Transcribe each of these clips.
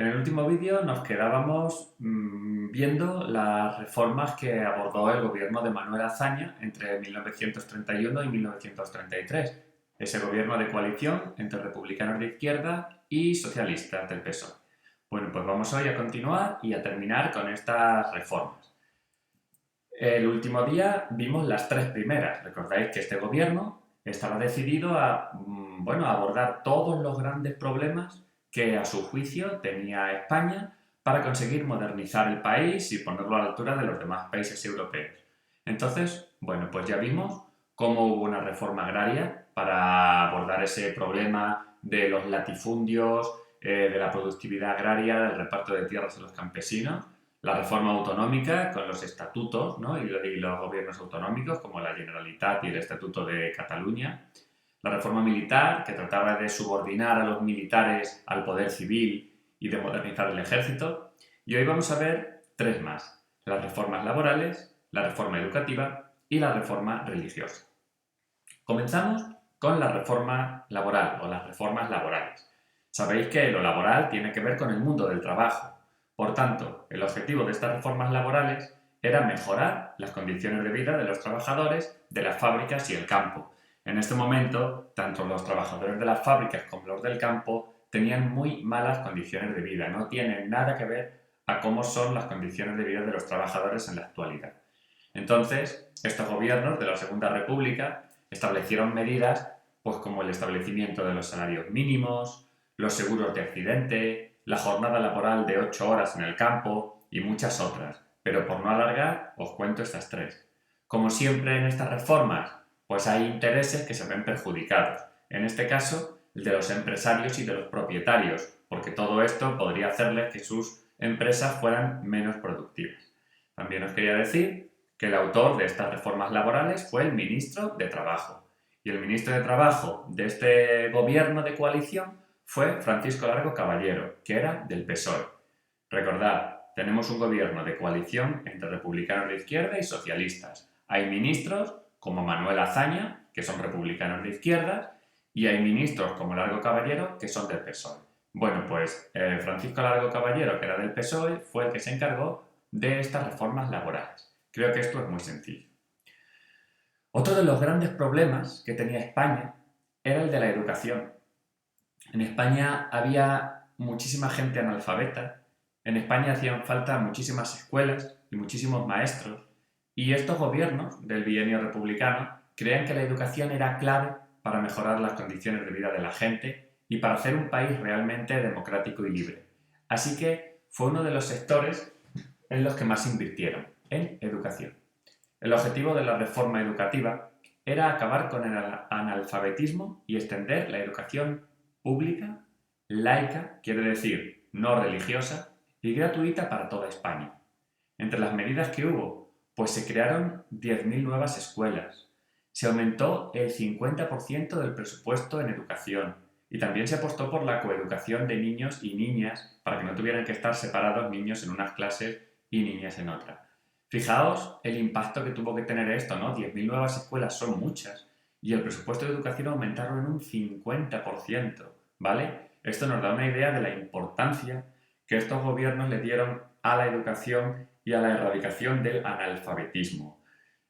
En el último vídeo nos quedábamos viendo las reformas que abordó el gobierno de Manuel Azaña entre 1931 y 1933, ese gobierno de coalición entre republicanos de izquierda y socialistas del PSOE. Bueno, pues vamos hoy a continuar y a terminar con estas reformas. El último día vimos las tres primeras. Recordáis que este gobierno estaba decidido a abordar todos los grandes problemas que a su juicio tenía España para conseguir modernizar el país y ponerlo a la altura de los demás países europeos. Entonces, pues ya vimos cómo hubo una reforma agraria para abordar ese problema de los latifundios, de la productividad agraria, del reparto de tierras a los campesinos, la reforma autonómica con los estatutos, ¿no? y los gobiernos autonómicos como la Generalitat y el Estatuto de Cataluña, la reforma militar, que trataba de subordinar a los militares al poder civil y de modernizar el ejército. Y hoy vamos a ver tres más: las reformas laborales, la reforma educativa y la reforma religiosa. Comenzamos con la reforma laboral o las reformas laborales. Sabéis que lo laboral tiene que ver con el mundo del trabajo. Por tanto, el objetivo de estas reformas laborales era mejorar las condiciones de vida de los trabajadores de las fábricas y el campo. En este momento, tanto los trabajadores de las fábricas como los del campo tenían muy malas condiciones de vida. No tienen nada que ver a cómo son las condiciones de vida de los trabajadores en la actualidad. Entonces, estos gobiernos de la Segunda República establecieron medidas como el establecimiento de los salarios mínimos, los seguros de accidente, la jornada laboral de 8 horas en el campo y muchas otras. Pero por no alargar, os cuento estas tres. Como siempre en estas reformas, hay intereses que se ven perjudicados. En este caso, el de los empresarios y de los propietarios, porque todo esto podría hacerles que sus empresas fueran menos productivas. También os quería decir que el autor de estas reformas laborales fue el ministro de Trabajo. Y el ministro de Trabajo de este gobierno de coalición fue Francisco Largo Caballero, que era del PSOE. Recordad, tenemos un gobierno de coalición entre republicanos de izquierda y socialistas. Hay ministros como Manuel Azaña, que son republicanos de izquierdas, y hay ministros como Largo Caballero, que son del PSOE. Francisco Largo Caballero, que era del PSOE, fue el que se encargó de estas reformas laborales. Creo que esto es muy sencillo. Otro de los grandes problemas que tenía España era el de la educación. En España había muchísima gente analfabeta, en España hacían falta muchísimas escuelas y muchísimos maestros, y estos gobiernos del bienio republicano creían que la educación era clave para mejorar las condiciones de vida de la gente y para hacer un país realmente democrático y libre. Así que fue uno de los sectores en los que más invirtieron, en educación. El objetivo de la reforma educativa era acabar con el analfabetismo y extender la educación pública, laica, quiere decir no religiosa, y gratuita para toda España. Entre las medidas que hubo, se crearon 10.000 nuevas escuelas, se aumentó el 50% del presupuesto en educación y también se apostó por la coeducación de niños y niñas para que no tuvieran que estar separados niños en unas clases y niñas en otras. Fijaos el impacto que tuvo que tener esto, ¿no? 10.000 nuevas escuelas son muchas y el presupuesto de educación aumentaron en un 50%, ¿vale? Esto nos da una idea de la importancia que estos gobiernos le dieron a la educación y a la erradicación del analfabetismo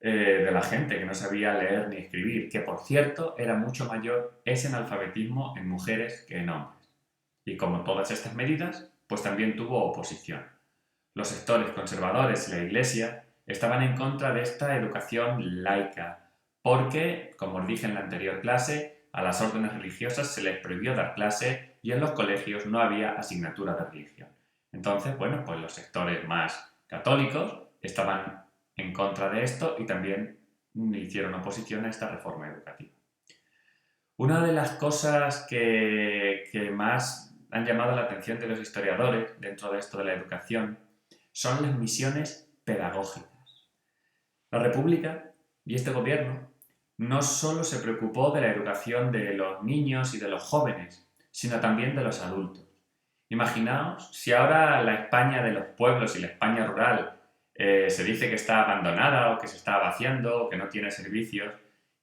de la gente que no sabía leer ni escribir, que por cierto era mucho mayor ese analfabetismo en mujeres que en hombres. Y como todas estas medidas, también tuvo oposición. Los sectores conservadores y la Iglesia estaban en contra de esta educación laica, porque, como os dije en la anterior clase, a las órdenes religiosas se les prohibió dar clase y en los colegios no había asignatura de religión. Entonces, los sectores más católicos estaban en contra de esto y también hicieron oposición a esta reforma educativa. Una de las cosas que más han llamado la atención de los historiadores dentro de esto de la educación son las misiones pedagógicas. La República y este gobierno no solo se preocupó de la educación de los niños y de los jóvenes, sino también de los adultos. Imaginaos si ahora la España de los pueblos y la España rural se dice que está abandonada o que se está vaciando o que no tiene servicios.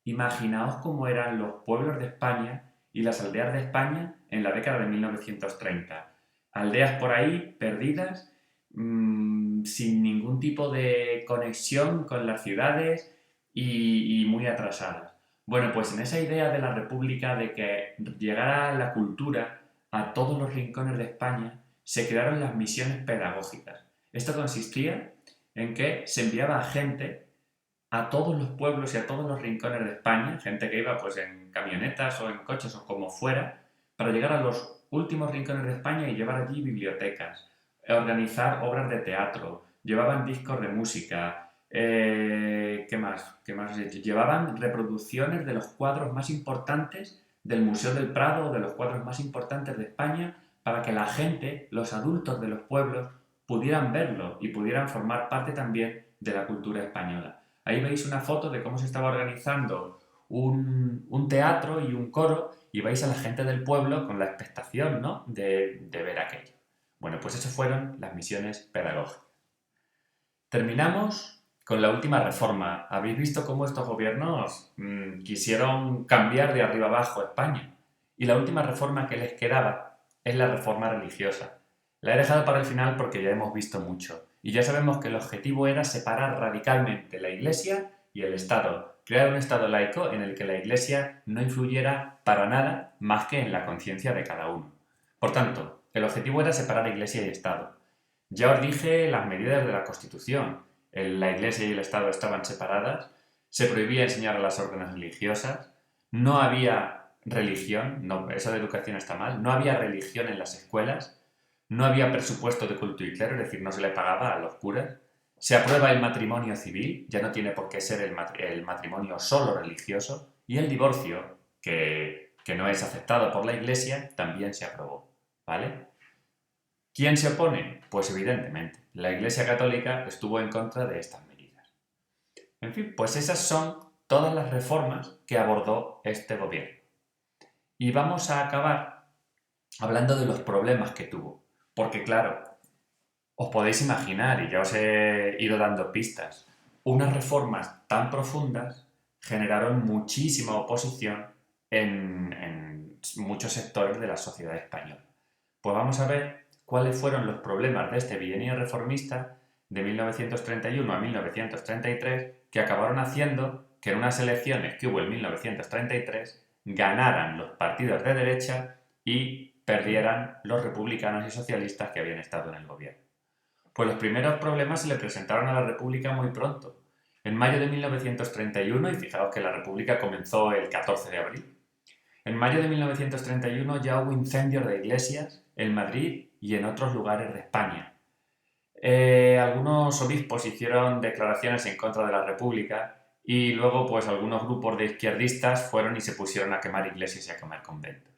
Imaginaos cómo eran los pueblos de España y las aldeas de España en la década de 1930. aldeas por ahí perdidas, sin ningún tipo de conexión con las ciudades y muy atrasadas. Bueno, pues en esa idea de la República de que llegara la cultura a todos los rincones de España, se crearon las misiones pedagógicas. Esto consistía en que se enviaba a gente a todos los pueblos y a todos los rincones de España, gente que iba pues en camionetas o en coches o como fuera, para llegar a los últimos rincones de España y llevar allí bibliotecas, organizar obras de teatro, llevaban discos de música, ¿qué más? ¿Qué más? Llevaban reproducciones de los cuadros más importantes del Museo del Prado o de los cuadros más importantes de España para que la gente, los adultos de los pueblos, pudieran verlo y pudieran formar parte también de la cultura española. Ahí veis una foto de cómo se estaba organizando un teatro y un coro y vais a la gente del pueblo con la expectación, ¿no?, de ver aquello. Bueno, pues esas fueron las misiones pedagógicas. Terminamos con la última reforma. Habéis visto cómo estos gobiernos quisieron cambiar de arriba abajo España. Y la última reforma que les quedaba es la reforma religiosa. La he dejado para el final porque ya hemos visto mucho. Y ya sabemos que el objetivo era separar radicalmente la Iglesia y el Estado. Crear un Estado laico en el que la Iglesia no influyera para nada más que en la conciencia de cada uno. Por tanto, el objetivo era separar Iglesia y Estado. Ya os dije las medidas de la Constitución. La Iglesia y el Estado estaban separadas, se prohibía enseñar a las órdenes religiosas, no había religión, no, eso de educación está mal, no había religión en las escuelas, no había presupuesto de culto y clero, es decir, no se le pagaba a los curas, se aprueba el matrimonio civil, ya no tiene por qué ser el matrimonio solo religioso, y el divorcio, que no es aceptado por la Iglesia, también se aprobó, ¿vale? ¿Quién se opone? Pues evidentemente, la Iglesia Católica estuvo en contra de estas medidas. En fin, pues esas son todas las reformas que abordó este gobierno. Y vamos a acabar hablando de los problemas que tuvo. Porque claro, os podéis imaginar, y ya os he ido dando pistas, unas reformas tan profundas generaron muchísima oposición en muchos sectores de la sociedad española. Pues vamos a ver cuáles fueron los problemas de este bienio reformista de 1931 a 1933 que acabaron haciendo que en unas elecciones que hubo en 1933 ganaran los partidos de derecha y perdieran los republicanos y socialistas que habían estado en el gobierno. Pues los primeros problemas se le presentaron a la República muy pronto. En mayo de 1931, y fijaos que la República comenzó el 14 de abril, en mayo de 1931 ya hubo incendios de iglesias en Madrid y en otros lugares de España. Algunos obispos hicieron declaraciones en contra de la República y luego pues algunos grupos de izquierdistas fueron y se pusieron a quemar iglesias y a quemar conventos.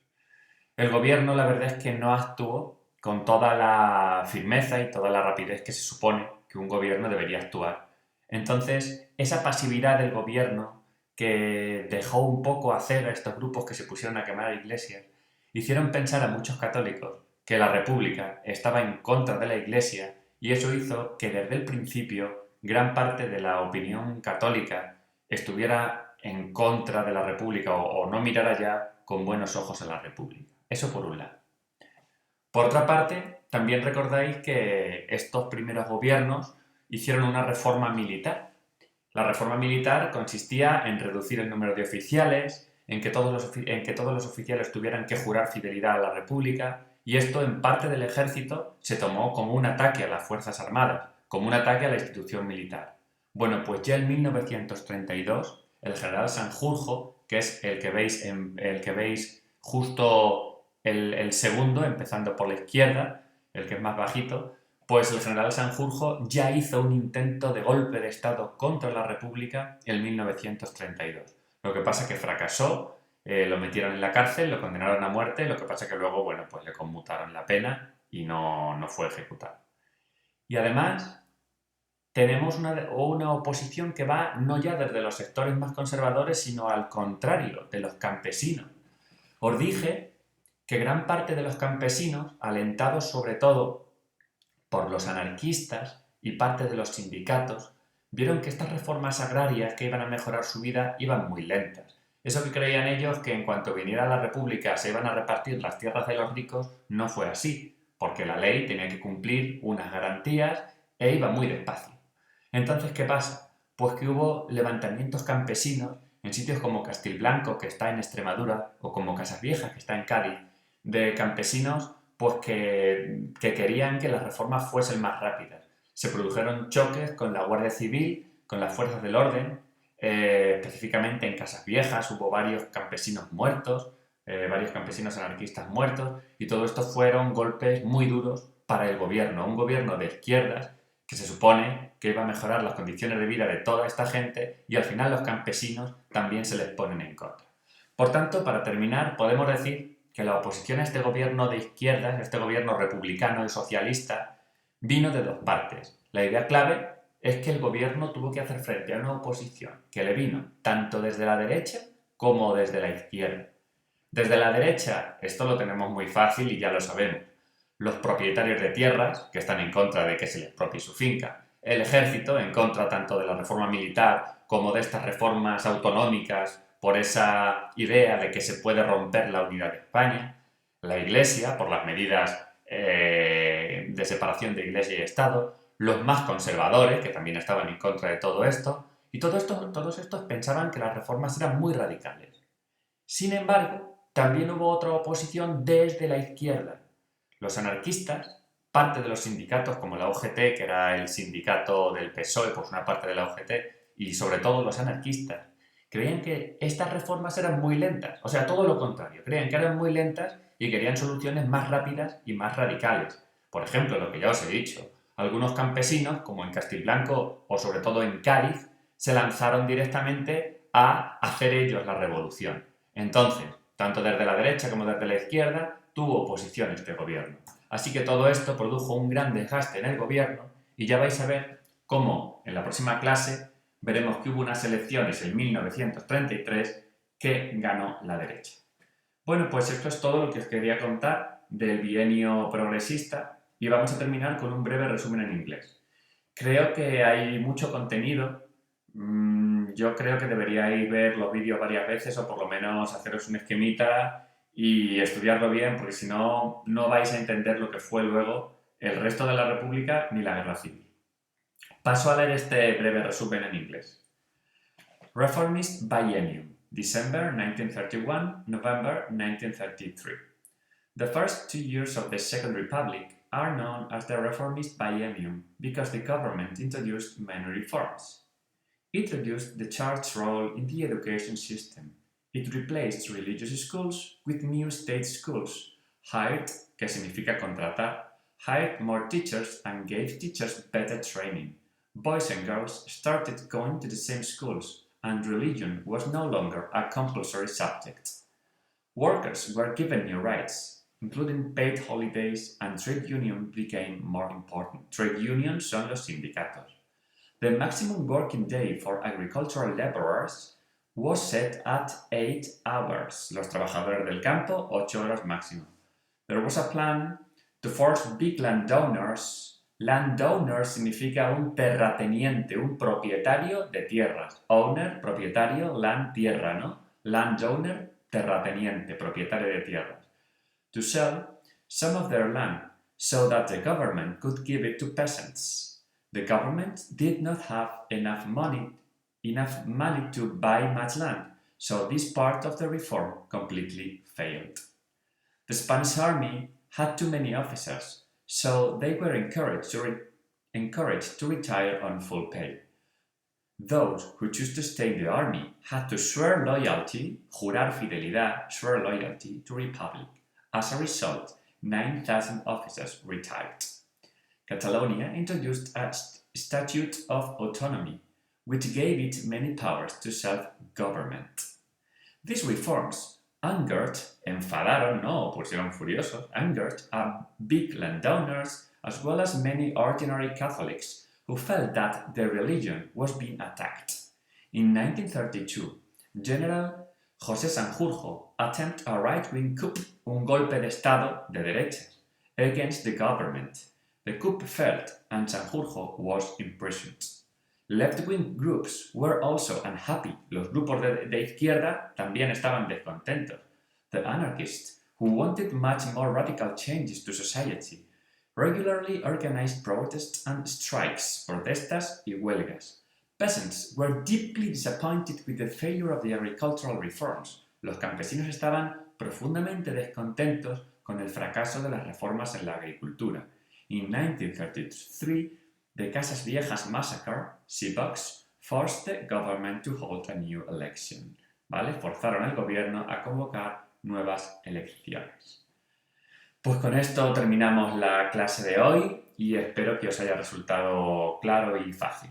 El gobierno, la verdad es que no actuó con toda la firmeza y toda la rapidez que se supone que un gobierno debería actuar. Entonces, esa pasividad del gobierno que dejó un poco hacer a estos grupos que se pusieron a quemar iglesias, hicieron pensar a muchos católicos que la República estaba en contra de la Iglesia y eso hizo que desde el principio gran parte de la opinión católica estuviera en contra de la República o no mirara ya con buenos ojos a la República. Eso por un lado. Por otra parte, también recordáis que estos primeros gobiernos hicieron una reforma militar. La reforma militar consistía en reducir el número de oficiales, en que todos los oficiales tuvieran que jurar fidelidad a la República, y esto en parte del ejército se tomó como un ataque a las Fuerzas Armadas, como un ataque a la institución militar. Bueno, pues ya en 1932, el general Sanjurjo, que es el que veis justo el segundo, empezando por la izquierda, el que es más bajito, pues el general Sanjurjo ya hizo un intento de golpe de Estado contra la República en 1932. Lo que pasa es que fracasó, lo metieron en la cárcel, lo condenaron a muerte, lo que pasa es que luego, bueno, pues le conmutaron la pena y no fue ejecutado. Y además tenemos una oposición que va no ya desde los sectores más conservadores, sino al contrario, de los campesinos. Os dije que gran parte de los campesinos, alentados sobre todo por los anarquistas y parte de los sindicatos, vieron que estas reformas agrarias que iban a mejorar su vida iban muy lentas. Eso que creían ellos que en cuanto viniera la República se iban a repartir las tierras de los ricos, no fue así, porque la ley tenía que cumplir unas garantías e iba muy despacio. Entonces, ¿qué pasa? Pues que hubo levantamientos campesinos en sitios como Castilblanco, que está en Extremadura, o como Casasviejas, que está en Cádiz, de campesinos pues que querían que las reformas fuesen más rápidas. Se produjeron choques con la Guardia Civil, con las fuerzas del orden, específicamente en Casasviejas hubo varios campesinos muertos, varios campesinos anarquistas muertos, y todo esto fueron golpes muy duros para el gobierno, un gobierno de izquierdas que se supone que iba a mejorar las condiciones de vida de toda esta gente, y al final los campesinos también se les ponen en contra. Por tanto, para terminar, podemos decir que la oposición a este gobierno de izquierdas, a este gobierno republicano y socialista, vino de dos partes. La idea clave es que el gobierno tuvo que hacer frente a una oposición que le vino tanto desde la derecha como desde la izquierda. Desde la derecha, esto lo tenemos muy fácil y ya lo sabemos. Los propietarios de tierras, que están en contra de que se les expropie su finca. El ejército, en contra tanto de la reforma militar como de estas reformas autonómicas, por esa idea de que se puede romper la unidad de España. La Iglesia, por las medidas de separación de Iglesia y Estado. Los más conservadores, que también estaban en contra de todo esto. Y todos estos pensaban que las reformas eran muy radicales. Sin embargo, también hubo otra oposición desde la izquierda. Los anarquistas, parte de los sindicatos como la UGT, que era el sindicato del PSOE, pues una parte de la UGT, y sobre todo los anarquistas, creían que estas reformas eran muy lentas, o sea, todo lo contrario, creían que eran muy lentas y querían soluciones más rápidas y más radicales. Por ejemplo, lo que ya os he dicho, algunos campesinos, como en Castilblanco o sobre todo en Cádiz, se lanzaron directamente a hacer ellos la revolución. Entonces, tanto desde la derecha como desde la izquierda, tuvo oposición este gobierno. Así que todo esto produjo un gran desgaste en el gobierno y ya vais a ver cómo en la próxima clase veremos que hubo unas elecciones en 1933 que ganó la derecha. Bueno, pues esto es todo lo que os quería contar del bienio progresista y vamos a terminar con un breve resumen en inglés. Creo que hay mucho contenido. Yo creo que deberíais ver los vídeos varias veces o por lo menos haceros un esquemita y estudiarlo bien, porque si no, no vais a entender lo que fue luego el resto de la República ni la Guerra Civil. Paso a leer este breve resumen en inglés. Reformist Biennium, December 1931, November 1933. The first 2 years of the Second Republic are known as the Reformist Biennium because the government introduced many reforms. It reduced the church's role in the education system. It replaced religious schools with new state schools, hired, que significa contratar, hired more teachers and gave teachers better training. Boys and girls started going to the same schools, and religion was no longer a compulsory subject. Workers were given new rights, including paid holidays, and trade unions became more important. Trade unions son los sindicatos. The maximum working day for agricultural laborers was set at 8 hours. Los trabajadores del campo, 8 horas máximo. There was a plan to force big landowners. Landowner significa un terrateniente, un propietario de tierras. Owner, propietario, land, tierra, ¿no? Landowner, terrateniente, propietario de tierras. To sell some of their land so that the government could give it to peasants. The government did not have enough money to buy much land, so this part of the reform completely failed. The Spanish army had too many officers, so they were encouraged to retire on full pay. Those who chose to stay in the army had to swear loyalty, jurar fidelidad, swear loyalty to Republic. As a result, 9,000 officers retired. Catalonia introduced a statute of autonomy, which gave it many powers to self-government. These reforms angered, enfadaron, no, pusieron furiosos, angered big landowners as well as many ordinary Catholics who felt that their religion was being attacked. In 1932, General José Sanjurjo attempted a right-wing coup, un golpe de Estado de derechas, against the government. The coup failed and Sanjurjo was imprisoned. Left-wing groups were also unhappy. Los grupos de izquierda también estaban descontentos. The anarchists, who wanted much more radical changes to society, Regularly organized protests and strikes, protestas y huelgas. Peasants were deeply disappointed with the failure of the agricultural reforms. Los campesinos estaban profundamente descontentos con el fracaso de las reformas en la agricultura. In 1933, the Casas Viejas massacre, CBUX, forced the government to hold a new election. ¿Vale? Forzaron al gobierno a convocar nuevas elecciones. Pues con esto terminamos la clase de hoy y espero que os haya resultado claro y fácil.